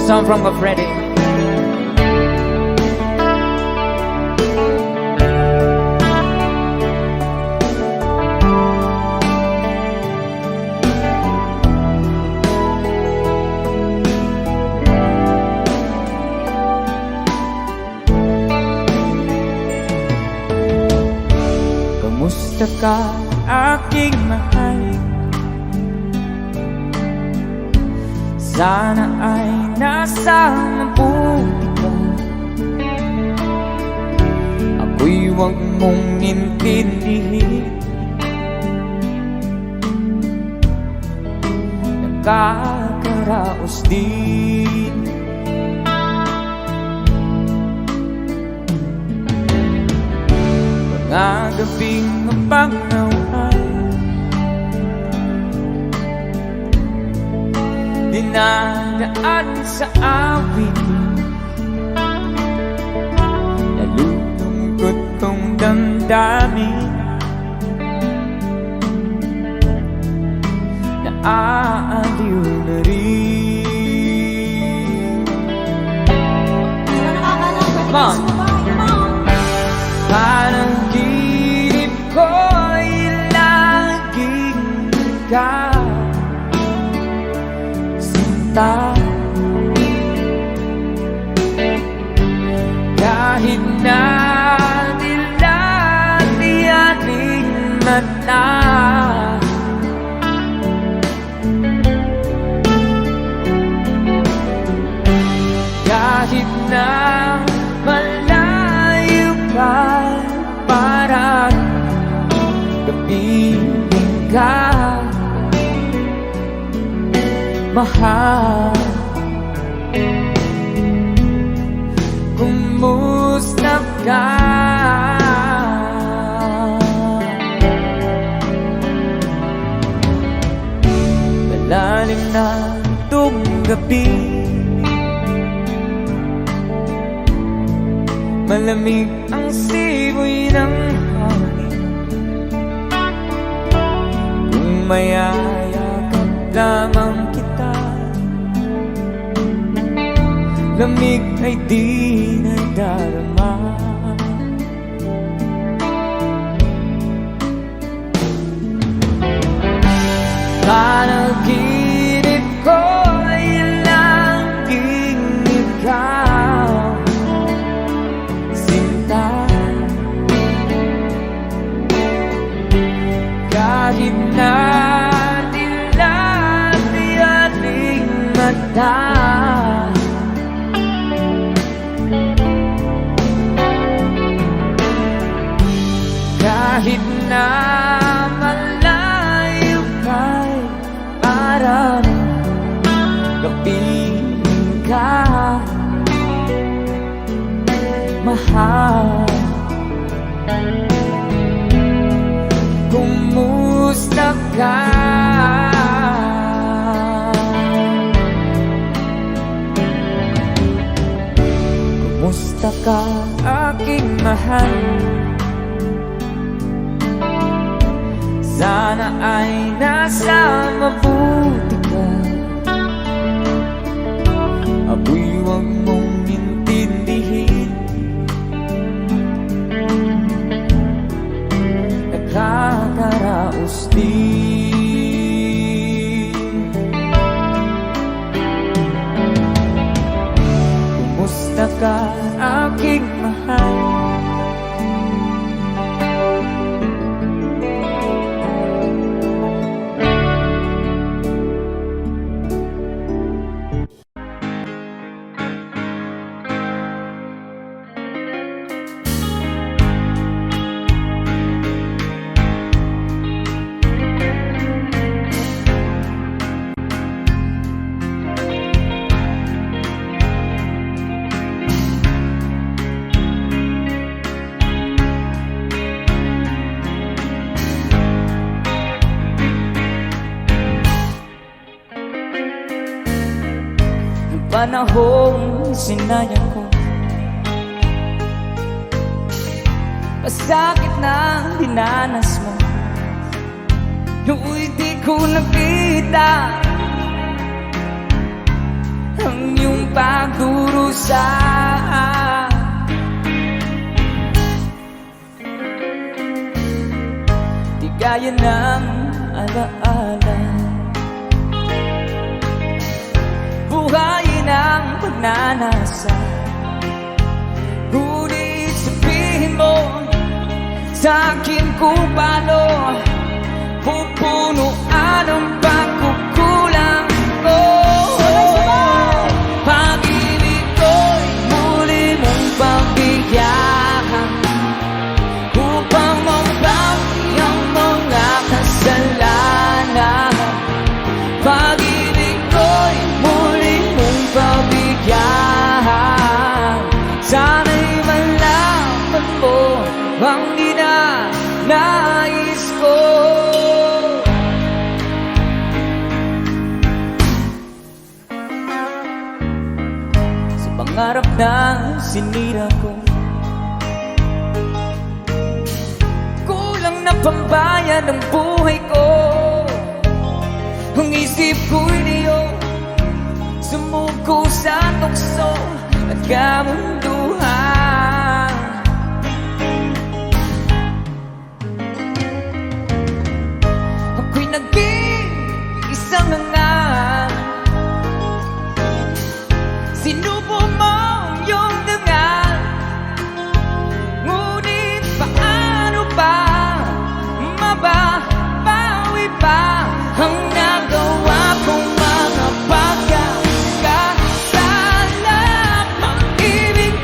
Song from Freddy. Kamusta ka, aking mahal? Sana ay nasa mabuti ka. Ako'y huwag mong intindihin. Nakakaraos din. Mga gabing mapangaway, dinadaan sa awit. Nalulungkot kong damdamin. Naaaliw na rin. Panaginip ko'y laging ikaw, sinta. Kahit na nilati ating mata, kahit na malayo ka, parang kapiling ka, mahal. Kumusta ka? Wala na itong gabi. Malamig ang simoy ng hangin. Kung mayayakap lamang kita, lamig ay di nadarama. Panaginip ko ay laging ikaw, sinta. Kahit na dilat-dilating mata, kahit na malayo kay araw, gabihin ka, mahal. Kumusta ka? Kumusta ka, aking mahal? Sana ay nasa mabuti ka. Ako'y huwag mong intindihin, nakakaraos din. Kumusta ka, aking mahal? Panahong sinayang ko, pasakit na dinanas mo, no'y di ko nakita ang iyong pagdurusa. Di gaya ng alaala, buhayin ang pagnanasa. Ngunit sabihin mo sa akin kung paano pupunuan ang pagkukulang ko. Pag-ibig ko'y muli mong pagbigyan upang mabawi ang mga kasalanan. Pag-ibig ko'y muli mong pagbigyan. Sana'y malaman mo ang dinanais ko. Sa pangarap na sinira ko, kulang na pambayad ng buhay ko. Ang isip ko'y niyo sumuko sa tukso at kamunduhan. Ako'y naging isang hangal, sinubo mo yung dangal. Ngunit paano ba mababawi pa ang nagawa kong mga pagkakasala? Pag-ibig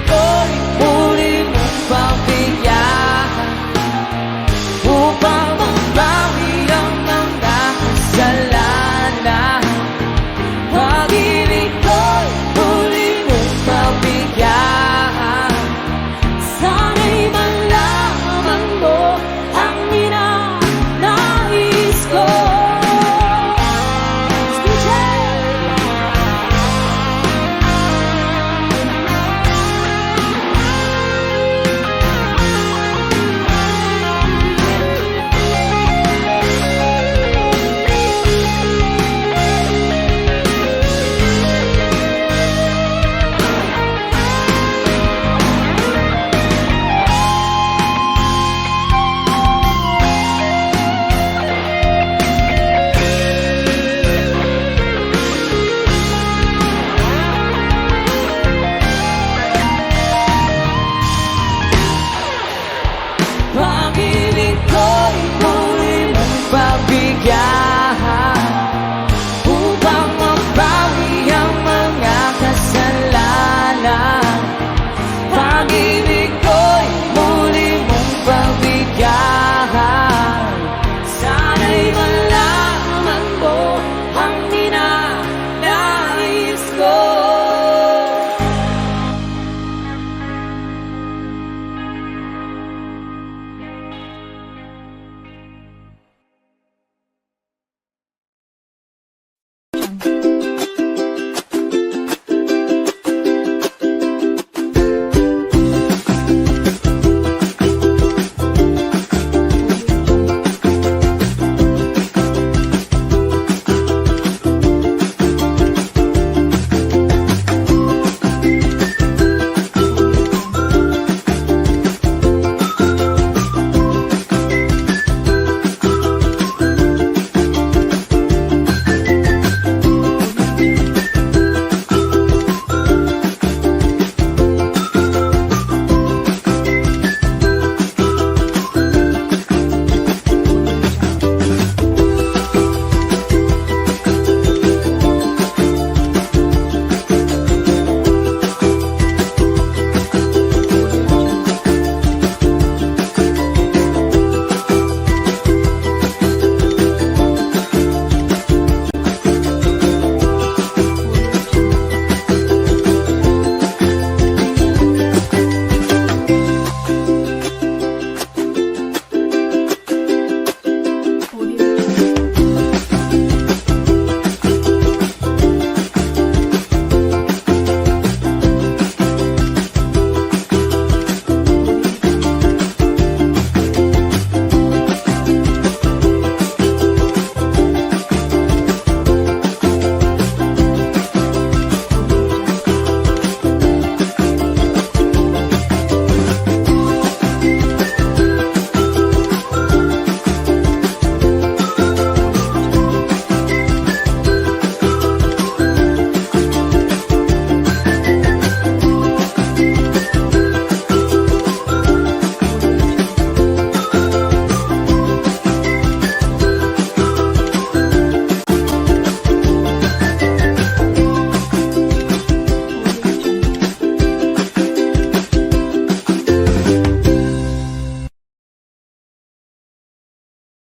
langit